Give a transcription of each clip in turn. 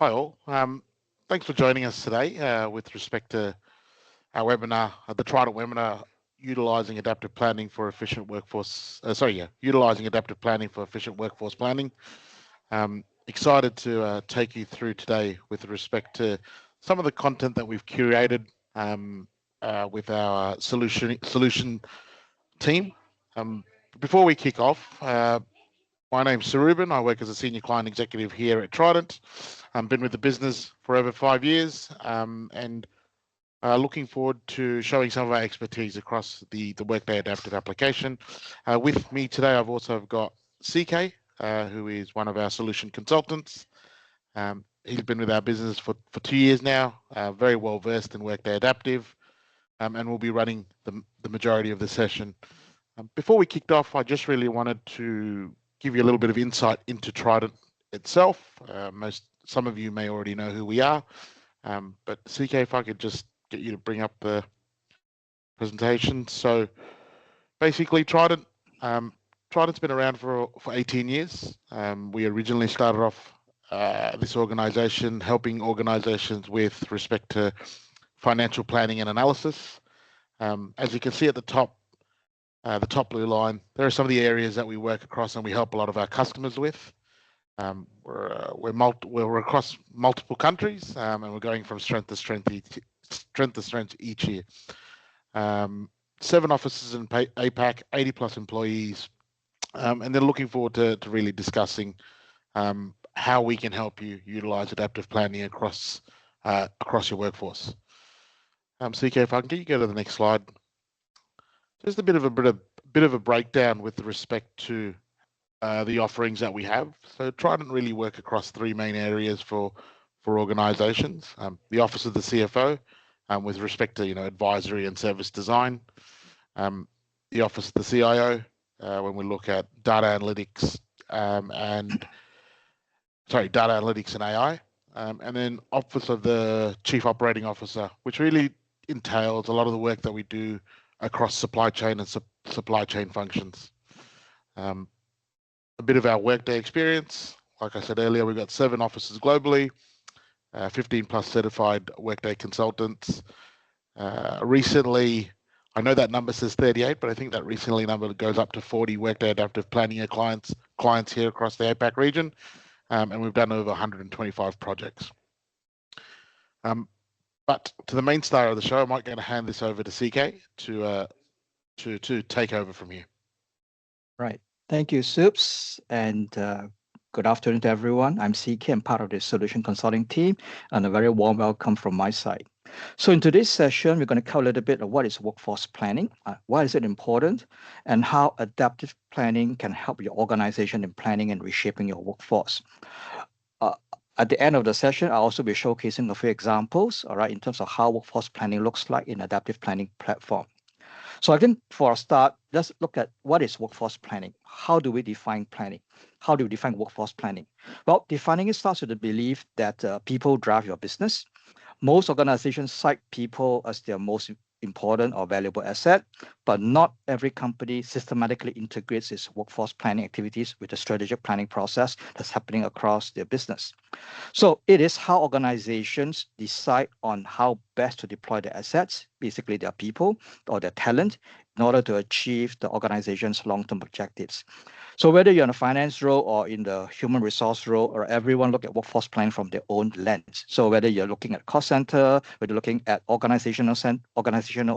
Hi all. Thanks for joining us today with respect to our webinar, the Trident webinar, utilising adaptive planning for efficient workforce. Utilising adaptive planning for efficient workforce planning. Excited to take you through today with respect to some of the content that we've curated with our solution team. Before we kick off, my name's Saruban. I work as a senior client executive here at Trident. I've been with the business for over 5 years and looking forward to showing some of our expertise across the Workday Adaptive application. With me today, I've also got CK, who is one of our solution consultants. He's been with our business for 2 years now, very well versed in Workday Adaptive, and will be running the majority of the session. Before we kicked off, I just really wanted to give you a little bit of insight into Trident itself. Some of you may already know who we are, but CK, if I could just get you to bring up the presentation. So basically, Trident's been around for 18 years. We originally started off this organization helping organizations with respect to financial planning and analysis. As you can see at the top blue line, there are some of the areas that we work across and we help a lot of our customers with. We're across multiple countries, and we're going from strength to strength each year. 7 offices in APAC, 80 plus employees, and then looking forward to really discussing how we can help you utilize adaptive planning across your workforce. CK, if I can get you to go to the next slide. Just a bit of a breakdown with respect to the offerings that we have. So Trident really work across 3 main areas for organizations. The Office of the CFO, with respect to advisory and service design. The Office of the CIO, when we look at data analytics and AI. And then Office of the Chief Operating Officer, which really entails a lot of the work that we do across supply chain and supply chain functions. A bit of our Workday experience. Like I said earlier, we've got 7 offices globally, 15 plus certified Workday consultants. Recently, I know that number says 38, but I think that recently number goes up to 40 Workday Adaptive Planning clients here across the APAC region, and we've done over 125 projects. But to the main star of the show, I'm going to hand this over to CK to take over from here. Right. Thank you, Soups, and good afternoon to everyone. I'm CK. I'm part of the solution consulting team, and a very warm welcome from my side. So in today's session, we're going to cover a little bit of what is workforce planning, why is it important, and how adaptive planning can help your organization in planning and reshaping your workforce. At the end of the session, I'll also be showcasing a few examples, all right, in terms of how workforce planning looks like in adaptive planning platform. So I think for a start, let's look at what is workforce planning. How do we define planning? How do we define workforce planning? Well, defining it starts with the belief that people drive your business. Most organizations cite people as their most important or valuable asset, but not every company systematically integrates its workforce planning activities with the strategic planning process that's happening across their business. So it is how organizations decide on how best to deploy their assets, basically their people or their talent, in order to achieve the organization's long-term objectives. So whether you're in a finance role or in the human resource role, or everyone look at workforce planning from their own lens. So whether you're looking at cost center, whether you're looking at organizational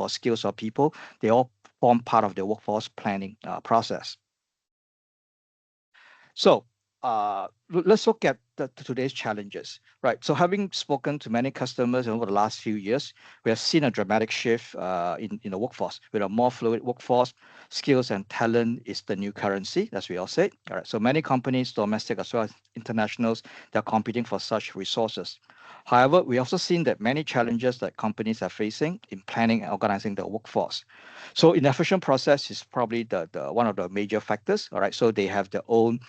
or skills or people, they all form part of the workforce planning process. So let's look at today's challenges, right? So having spoken to many customers over the last few years, we have seen a dramatic shift in the workforce. With a more fluid workforce, skills and talent is the new currency, as we all said. All right, so many companies, domestic as well as internationals, they're competing for such resources. However, we also seen that many challenges that companies are facing in planning and organizing their workforce. So inefficient process is probably the one of the major factors. All right, so they have their own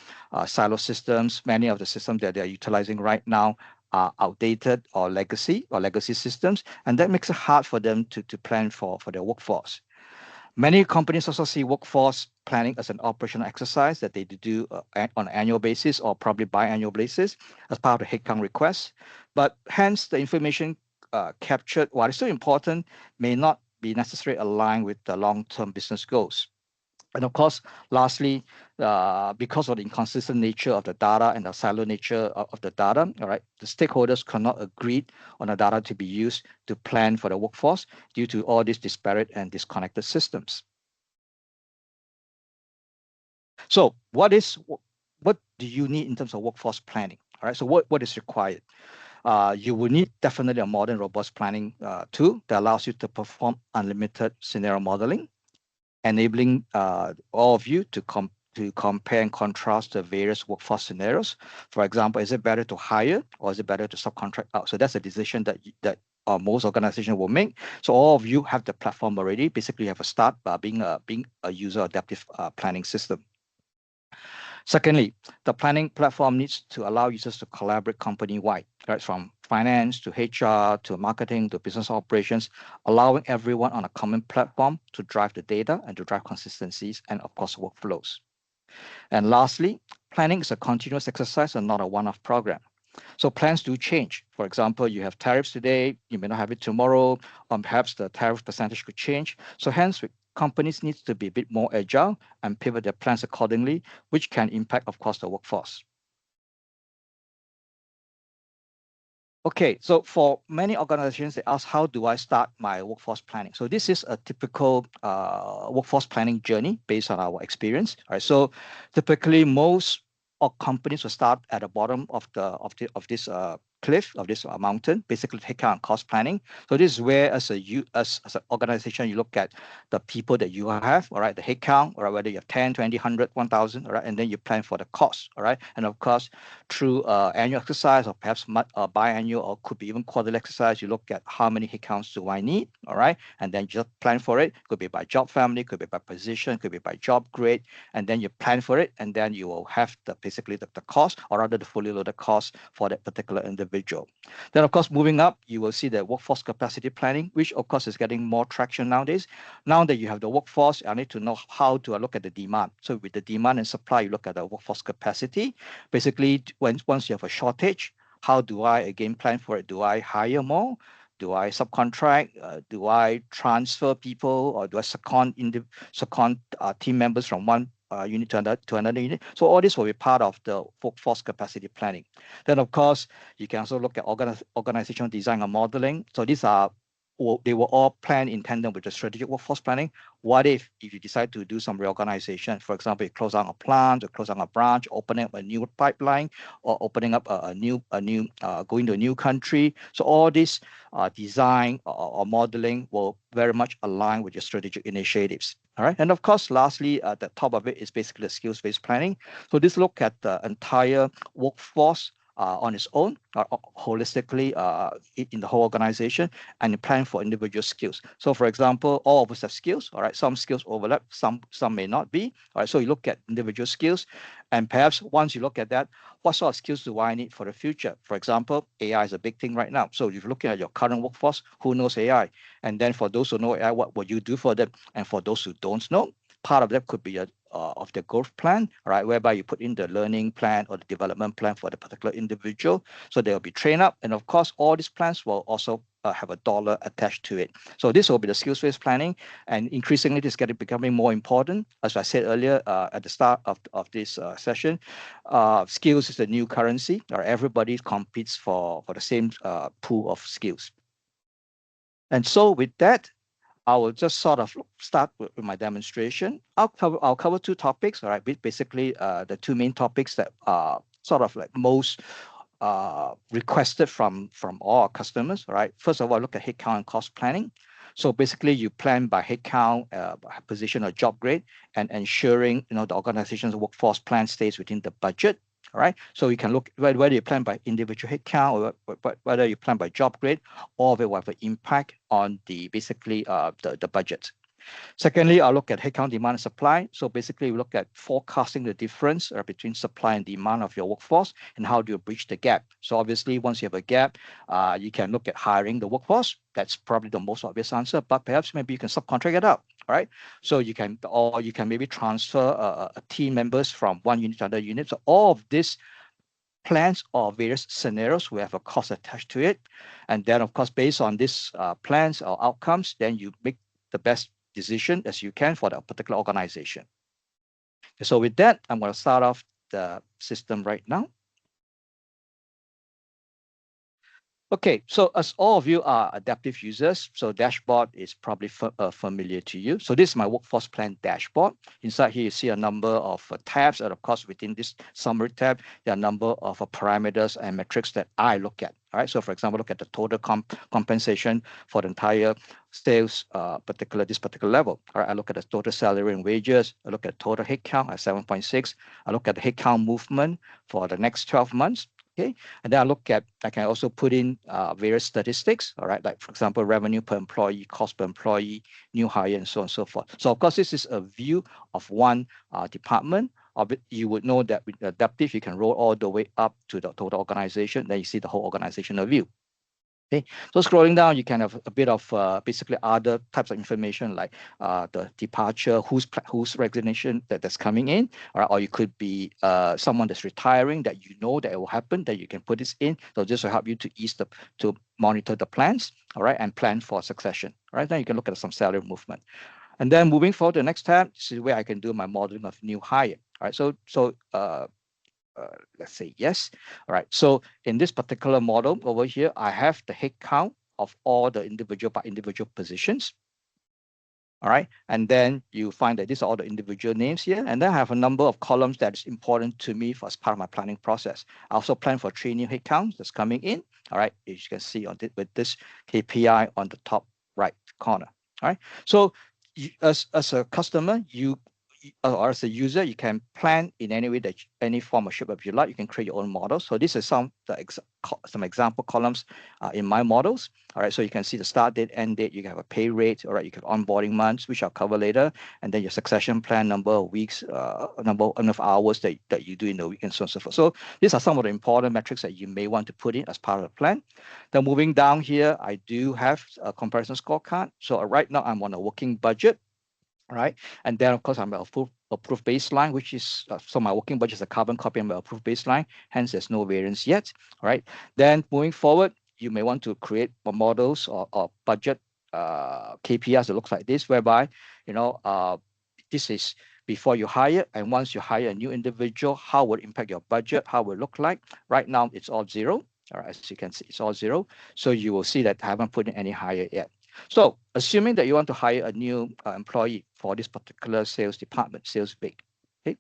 silo systems. Many of the systems that they're utilizing right now are outdated or legacy systems, and that makes it hard for them to plan for their workforce. Many companies also see workforce planning as an operational exercise that they do on an annual basis or probably biannual basis as part of the headcount request. But hence, the information captured, while it's still important, may not be necessarily aligned with the long-term business goals. And of course, lastly, because of the inconsistent nature of the data and the silo nature of the data, all right, the stakeholders cannot agree on the data to be used to plan for the workforce due to all these disparate and disconnected systems. So what do you need in terms of workforce planning? All right, so what is required? You will need definitely a modern, robust planning tool that allows you to perform unlimited scenario modeling, enabling all of you to compare and contrast the various workforce scenarios. For example, is it better to hire or is it better to subcontract out? So that's a decision that most organizations will make. So all of you have the platform already. Basically, you have a start by being a user adaptive planning system. Secondly, the planning platform needs to allow users to collaborate company-wide, right? From finance to HR to marketing to business operations, allowing everyone on a common platform to drive the data and to drive consistencies and, of course, workflows. And lastly, planning is a continuous exercise and not a one-off program. So plans do change. For example, you have tariffs today, you may not have it tomorrow, or perhaps the tariff percentage could change. So hence, companies need to be a bit more agile and pivot their plans accordingly, which can impact, of course, the workforce. Okay, so for many organizations, they ask, how do I start my workforce planning? So this is a typical workforce planning journey based on our experience. All right, so typically most companies will start at the bottom of this cliff of this mountain, basically headcount and cost planning. So this is where, as an organization, you look at the people that you have, all right, the headcount, all right, whether you have 10, 20, 100, 1,000, all right, and then you plan for the cost, all right, and of course through annual exercise or perhaps biannual or could be even quarterly exercise, you look at how many headcounts do I need, all right, and then you just plan for it. Could be by job family, could be by position, could be by job grade, and then you plan for it, and then you will have basically the cost, or rather the fully loaded cost for that particular individual. Then of course, moving up, you will see the workforce capacity planning, which of course is getting more traction nowadays. Now that you have the workforce, I need to know how to look at the demand. So with the demand and supply, you look at the workforce capacity. Basically, once you have a shortage, how do I again plan for it? Do I hire more? Do I subcontract? Do I transfer people, or do I second team members from one unit to another unit? So all this will be part of the workforce capacity planning. Then, of course, you can also look at organizational design and modeling. So these are they were all planned in tandem with the strategic workforce planning. What if you decide to do some reorganization? For example, you close down a plant, or close down a branch, opening up a new pipeline, or opening up going to a new country. So all this design or modeling will very much align with your strategic initiatives. All right. And of course, lastly, at the top of it is basically the skills-based planning. So this look at the entire workforce on its own, holistically in the whole organization, and plan for individual skills. So for example, all of us have skills, all right, some skills overlap, some may not be, all right, so you look at individual skills, and perhaps once you look at that, what sort of skills do I need for the future? For example, AI is a big thing right now. So if you're looking at your current workforce, who knows AI? And then for those who know AI, what will you do for them? And for those who don't know, part of that could be of the growth plan, right, whereby you put in the learning plan or the development plan for the particular individual. So they'll be trained up. And of course, all these plans will also have a dollar attached to it. So this will be the skills-based planning. And increasingly, this is becoming more important. As I said earlier at the start of this session, skills is the new currency, or everybody competes for the same pool of skills. And so with that, I will just sort of start with my demonstration. I'll cover two topics, all right? Basically, the two main topics that are sort of like most requested from all our customers, all right? First of all, look at headcount and cost planning. So basically, you plan by headcount, position or job grade, and ensuring the organization's workforce plan stays within the budget. All right. So you can look whether you plan by individual headcount or whether you plan by job grade, all of it will have an impact on basically the budget. Secondly, I'll look at headcount demand and supply. So basically, we look at forecasting the difference between supply and demand of your workforce and how do you bridge the gap. So obviously, once you have a gap, you can look at hiring the workforce. That's probably the most obvious answer, but perhaps maybe you can subcontract it out, right? So you can, or you can maybe transfer team members from one unit to another unit. So all of this plans or various scenarios will have a cost attached to it. And then, of course, based on these plans or outcomes, then you make the best decision as you can for that particular organization. So with that, I'm going to start off the system right now. Okay, so as all of you are adaptive users, so dashboard is probably familiar to you. So this is my workforce plan dashboard. Inside here, you see a number of tabs, and of course, within this summary tab, there are a number of parameters and metrics that I look at. All right, so for example, look at the total compensation for the entire sales, this particular level. All right, I look at the total salary and wages. I look at total headcount at 7.6. I look at the headcount movement for the next 12 months. Okay, and then I can also put in various statistics, all right, like for example, revenue per employee, cost per employee, new hire, and so on and so forth. So of course, this is a view of one department. You would know that with adaptive, you can roll all the way up to the total organization. Then you see the whole organizational view. Okay, so scrolling down, you can have a bit of basically other types of information like the departure, whose resignation that's coming in, or you could be someone that's retiring that you know that it will happen, that you can put this in. So this will help you to monitor the plans, all right, and plan for succession. All right, then you can look at some salary movement. And then moving forward to the next tab, this is where I can do my modeling of new hire. All right, so let's say yes. All right. So in this particular model over here, I have the head count of all the individual positions. All right. And then you find that these are all the individual names here. And then I have a number of columns that is important to me as part of my planning process. I also plan for 3 new headcounts that's coming in. All right. As you can see on with this KPI on the top right corner. All right. So as a customer, or as a user, you can plan in any way that any form of shape you like. You can create your own models. So this is some example columns in my models. All right, so you can see the start date, end date. You can have a pay rate. All right, you can have onboarding months, which I'll cover later, and then your succession plan, number of weeks, number of hours that you do in the week, and so on and so forth. So these are some of the important metrics that you may want to put in as part of the plan. Then moving down here, I do have a comparison scorecard. So right now I'm on a working budget. Right, and then of course I'm approved baseline, which is so my working budget is a carbon copy of my approved baseline. Hence, there's no variance yet. Right. Then moving forward, you may want to create models or budget KPIs that looks like this, whereby this is before you hire, and once you hire a new individual, how will it impact your budget? How will it look like? Right now, it's all zero. All right, as you can see, it's all zero. So you will see that I haven't put in any hire yet. So assuming that you want to hire a new employee for this particular sales department, sales big, okay?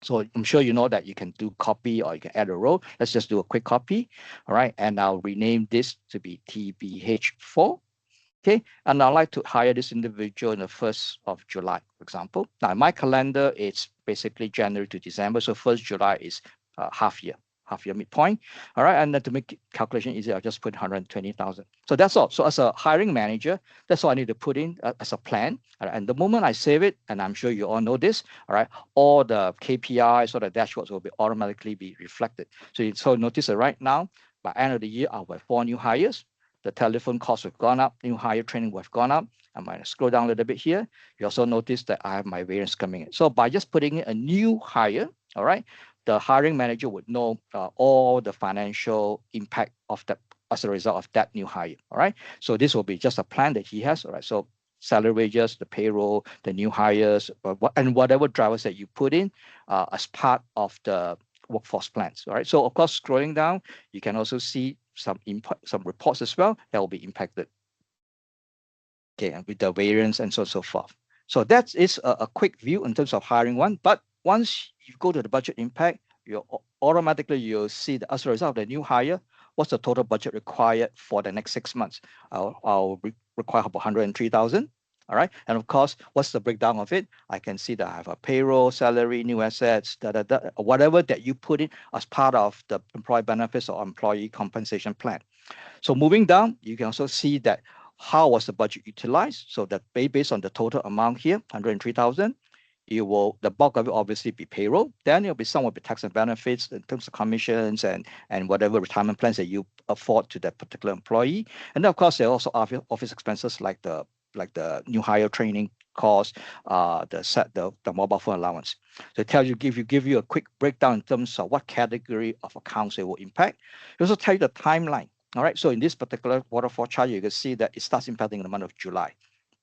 So I'm sure you know that you can do copy or you can add a row. Let's just do a quick copy, all right? And I'll rename this to be TBH4, okay? And I'd like to hire this individual in the 1st of July, for example. Now, in my calendar, it's basically January to December. So 1st July is half year midpoint. All right. And then to make calculation easier, I'll just put 120,000. So that's all. So as a hiring manager, that's all I need to put in as a plan. All right? And the moment I save it, and I'm sure you all know this, all right, all the KPIs or the dashboards will be automatically be reflected. So notice that right now, by end of the year, I'll have 4 new hires. The telephone costs have gone up, new hire training have gone up. I'm going to scroll down a little bit here. You also notice that I have my variance coming in. So by just putting in a new hire, all right, the hiring manager would know all the financial impact of that as a result of that new hire. All right. So this will be just a plan that he has. All right. So salary wages, the payroll, the new hires, and whatever drivers that you put in as part of the workforce plans. All right. So of course, scrolling down, you can also see some reports as well that will be impacted. Okay, and with the variance and so forth. So that is a quick view in terms of hiring one. But once you go to the budget impact, you'll see that as a result of the new hire, what's the total budget required for the next 6 months? I'll require about 103,000. All right. And of course, what's the breakdown of it? I can see that I have a payroll, salary, new assets, whatever that you put in as part of the employee benefits or employee compensation plan. So moving down, you can also see that how was the budget utilized. So that based on the total amount here, 103,000, you will, the bulk of it obviously be payroll. Then it'll be some of the tax and benefits in terms of commissions and whatever retirement plans that you afford to that particular employee. And then of course there are also office expenses like the new hire training cost, the mobile phone allowance. So it tells you, give you a quick breakdown in terms of what category of accounts it will impact. It also tell you the timeline. All right. So in this particular waterfall chart, you can see that it starts impacting in the month of July,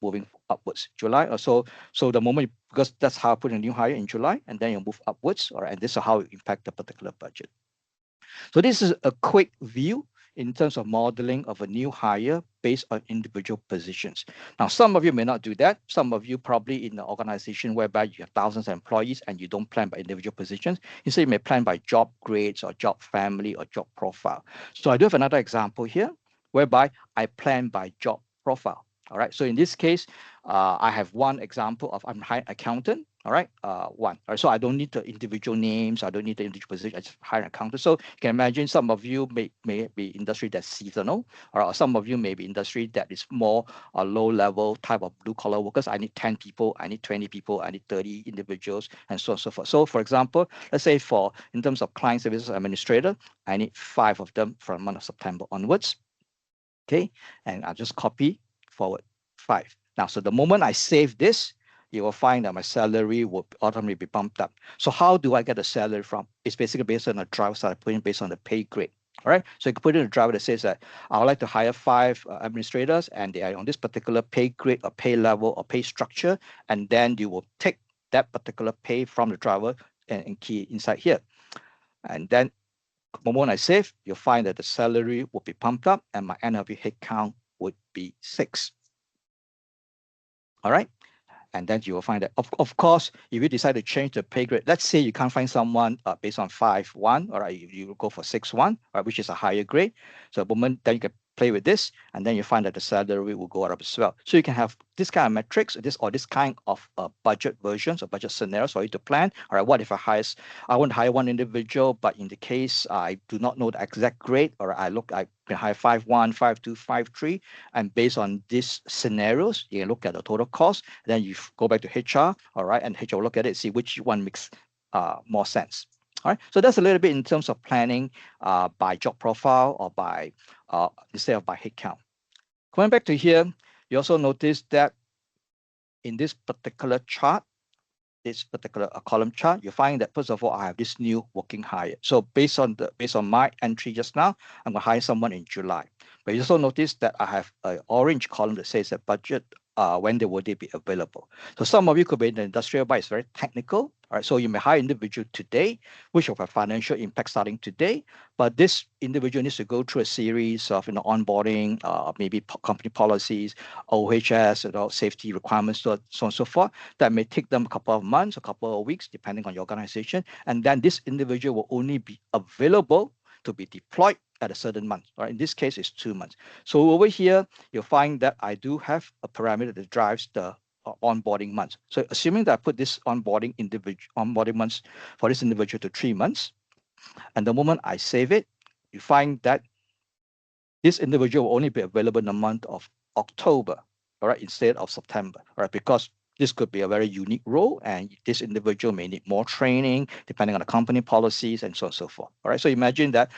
moving upwards. July or so. So the moment, because that's how I put a new hire in July, and then you move upwards. All right. And this is how it impact the particular budget. So this is a quick view in terms of modeling of a new hire based on individual positions. Now, some of you may not do that. Some of you probably in an organization whereby you have thousands of employees and you don't plan by individual positions. Instead, you may plan by job grades or job family or job profile. So I do have another example here whereby I plan by job profile. All right. So in this case, I have one example of I'm hiring accountant. All right. One. All right. So I don't need the individual names. I don't need the individual position. I just hire an accountant. So you can imagine some of you may be industry that's seasonal, or some of you may be industry that is more a low level type of blue collar workers. I need 10 people. I need 20 people. I need 30 individuals, and so on and so forth. So for example, let's say in terms of client services administrator, I need 5 of them from the month of September onwards. Okay. And I'll just copy forward 5. Now, so the moment I save this, you will find that my salary will automatically be bumped up. So how do I get the salary from? It's basically based on the drivers that I put in based on the pay grade. All right. So you can put in a driver that says that I would like to hire 5 administrators and they are on this particular pay grade or pay level or pay structure. And then you will take that particular pay from the driver and key inside here. And then the moment I save, you'll find that the salary will be pumped up and my NLP headcount would be 6. All right. And then you will find that, of course, if you decide to change the pay grade, let's say you can't find someone based on 5-1, all right, you go for 6-1, right, which is a higher grade. So the moment then you can play with this, and then you find that the salary will go up as well. So you can have this kind of metrics, this kind of budget versions or budget scenarios for you to plan. All right, what if I want to hire one individual, but in the case I do not know the exact grade, or I can hire 5-1, 5-2, 5-3, and based on these scenarios, you can look at the total cost. Then you go back to HR, all right, and HR will look at it, see which one makes more sense. All right, so that's a little bit in terms of planning by job profile or by instead of by headcount. Going back to here, you also notice that in this particular chart, this particular column chart, you find that first of all, I have this new working hire. So based on my entry just now, I'm gonna hire someone in July. But you also notice that I have an orange column that says that budget, when would they be available. So some of you could be in the industrial, but it's very technical. All right, so you may hire individual today, which will have financial impact starting today. But this individual needs to go through a series of onboarding, maybe company policies, OHS, safety requirements, so on and so forth. That may take them a couple of months, a couple of weeks, depending on your organization. And then this individual will only be available to be deployed at a certain month. Right? In this case, it's 2 months. So over here, you'll find that I do have a parameter that drives the onboarding months. So assuming that I put this onboarding months for this individual to 3 months, and the moment I save it, you find that this individual will only be available in the month of October, all right, instead of September, all right, because this could be a very unique role and this individual may need more training depending on the company policies and so on and so forth. All right. So imagine that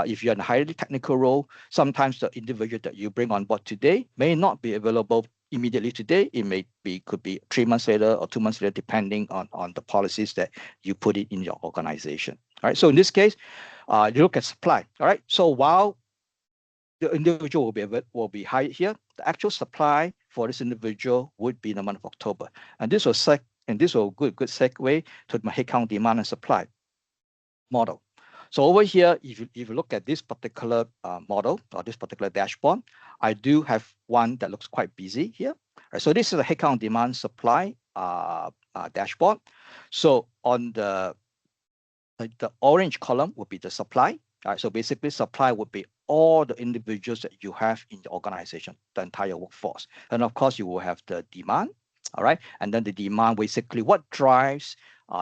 if you're in a highly technical role, sometimes the individual that you bring on board today may not be available immediately today. It could be 3 months later or 2 months later, depending on the policies that you put it in your organization. All right. So in this case, you look at supply. All right. So while the individual will be hired here, the actual supply for this individual would be in the month of October. And this will good segue to my headcount demand and supply model. So over here, if you look at this particular model or this particular dashboard, I do have one that looks quite busy here. Right, so this is a headcount demand supply dashboard. So on the orange column would be the supply. All right, so basically supply would be all the individuals that you have in the organization, the entire workforce. And of course, you will have the demand, all right? And then the demand, basically what drives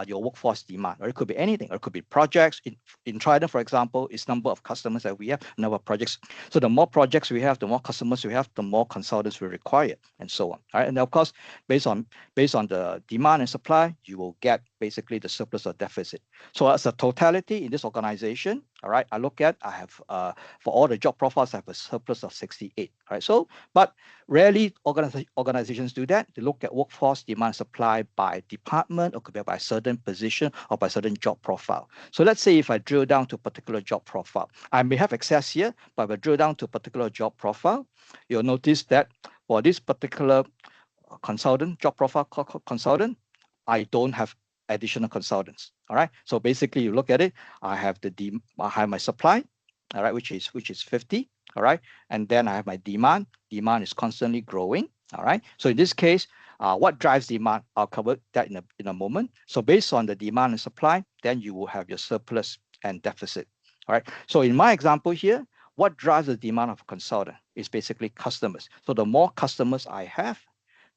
your workforce demand, or it could be anything, or it could be projects. In Trident, for example, it's number of customers that we have, number of projects. So the more projects we have, the more customers we have, the more consultants we require, and so on. All right, and of course, based on the demand and supply, you will get basically the surplus or deficit. So as a totality in this organization, all right, I have for all the job profiles, I have a surplus of 68. All right, so but rarely organizations do that. They look at workforce demand supply by department, or could be by certain position or by certain job profile. So let's say if I drill down to a particular job profile, I may have excess here, but if I drill down to a particular job profile, you'll notice that for this particular consultant, job profile consultant, I don't have additional consultants. All right. So basically, you look at it, I have my supply, all right, which is 50. All right. And then I have my demand. Demand is constantly growing. All right. So in this case, what drives demand? I'll cover that in a moment. So based on the demand and supply, then you will have your surplus and deficit. All right. So in my example here, what drives the demand of a consultant is basically customers. So the more customers I have,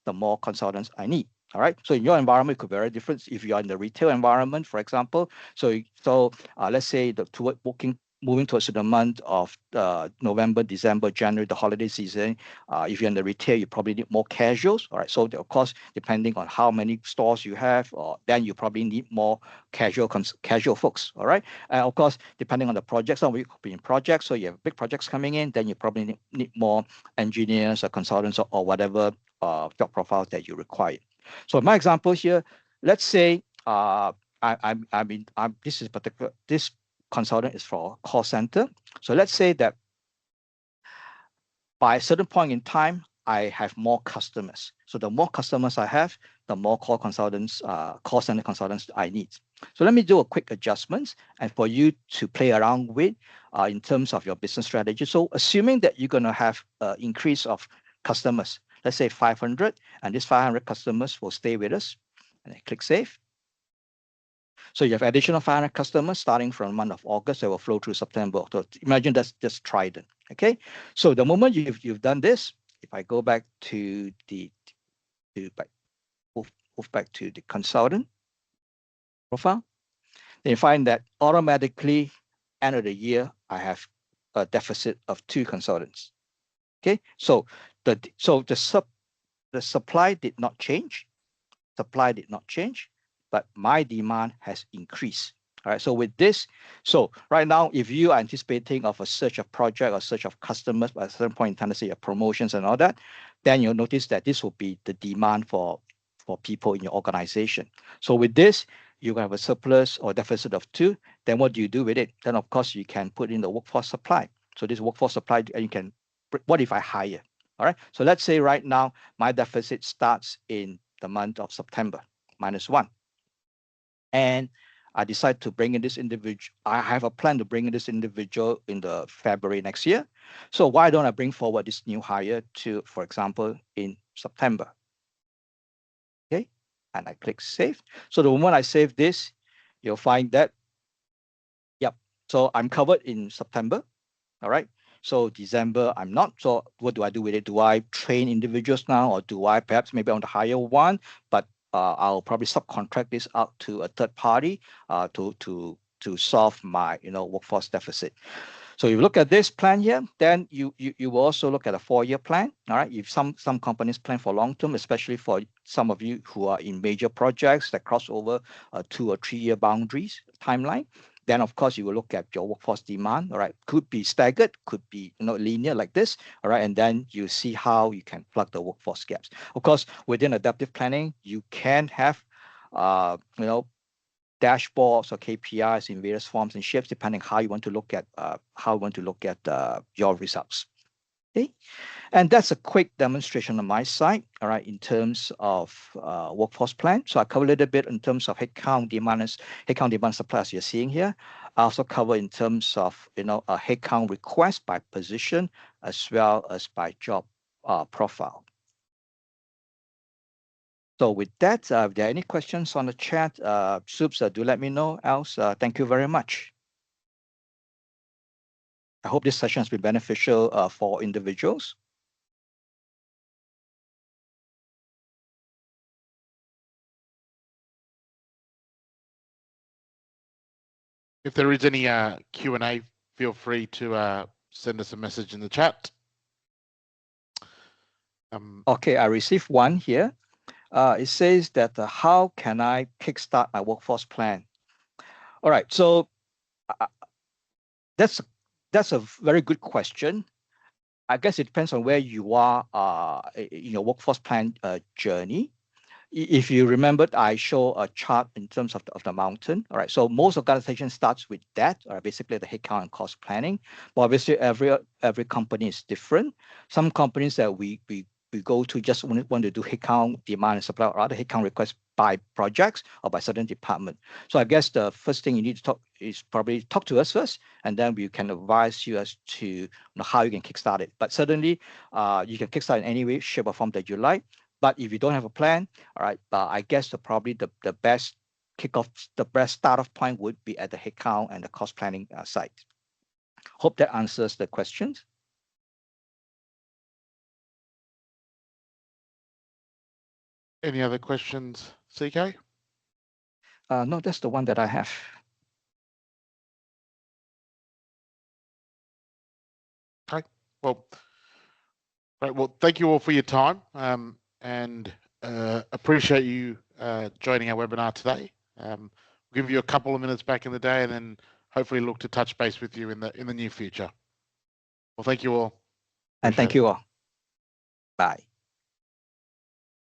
the more consultants I need. All right. So in your environment, it could be very different. If you are in the retail environment, for example, let's say moving towards the month of November, December, January, the holiday season. If you're in the retail, you probably need more casuals. All right. So of course, depending on how many stores you have, then you probably need more casual folks. All right. And of course, depending on the project, some of you could be in projects. So you have big projects coming in, then you probably need more engineers or consultants or whatever job profiles that you require. So my example here, let's say this consultant is for a call center. So let's say that by a certain point in time, I have more customers. So the more customers I have, the more call center consultants I need. So let me do a quick adjustments and for you to play around with in terms of your business strategy. So assuming that you're going to have an increase of customers, let's say 500, and these 500 customers will stay with us. And I click save. So you have additional 500 customers starting from the month of August that will flow through September. So imagine that's just Trident. Okay. So the moment you've done this, if I go back to move back to the consultant profile, then you find that automatically end of the year I have a deficit of 2 consultants. Okay. So the supply did not change. Supply did not change, but my demand has increased. All right. So with this, so right now, if you are anticipating of a search of project or search of customers at a certain point in time, let's say your promotions and all that, then you'll notice that this will be the demand for people in your organization. So with this, you have a surplus or deficit of 2. Then what do you do with it? Then of course you can put in the workforce supply. So this workforce supply, and you can, what if I hire? All right. So let's say right now my deficit starts in the month of September, -1. And I decide to bring in this individual. I have a plan to bring in this individual in the February next year. So why don't I bring forward this new hire to, for example, in September? Okay. And I click save. So the moment I save this, you'll find that, yep. So I'm covered in September. All right. So December, I'm not. So what do I do with it? Do I train individuals now, or do I perhaps maybe want to hire one, but I'll probably subcontract this out to a third party to solve my workforce deficit. So you look at this plan here, then you will also look at a 4-year plan. All right. If some companies plan for long term, especially for some of you who are in major projects that cross over 2 or 3 year boundaries timeline, then of course you will look at your workforce demand. All right. Could be staggered, could be linear like this. All right. And then you see how you can plug the workforce gaps. Of course, within adaptive planning, you can have dashboards or KPIs in various forms and shapes, depending how you want to look at your results. Okay, and that's a quick demonstration on my side. All right, in terms of workforce plan. So I cover a little bit in terms of headcount demand supply, as you're seeing here. I also cover in terms of a headcount request by position as well as by job profile. So with that, if there are any questions on the chat, Soups, do let me know. Else, thank you very much. I hope this session has been beneficial for individuals. If there is any Q&A, feel free to send us a message in the chat. Okay, I received one here. It says that how can I kickstart my workforce plan? All right, so uh, that's a very good question. I guess it depends on where you are in your workforce plan journey. If you remembered, I show a chart in terms of the mountain. All right, so most organization starts with that, or basically the headcount and cost planning. But obviously, every company is different. Some companies that we go to just want to do headcount, demand, and supply, or other headcount requests by projects or by certain department. So I guess the first thing you need to talk is probably talk to us first, and then we can advise you as to how you can kickstart it. But certainly, you can kickstart in any way, shape, or form that you like. But if you don't have a plan, all right, I guess probably the best kickoff, the best start off point would be at the headcount and the cost planning side. Hope that answers the questions. Any other questions, CK? No, that's the one that I have. Okay. Well, right. Well, thank you all for your time, and appreciate you joining our webinar today. We'll give you a couple of minutes back in the day, and then hopefully look to touch base with you in the near future. Well, thank you all. And thank you all. Bye.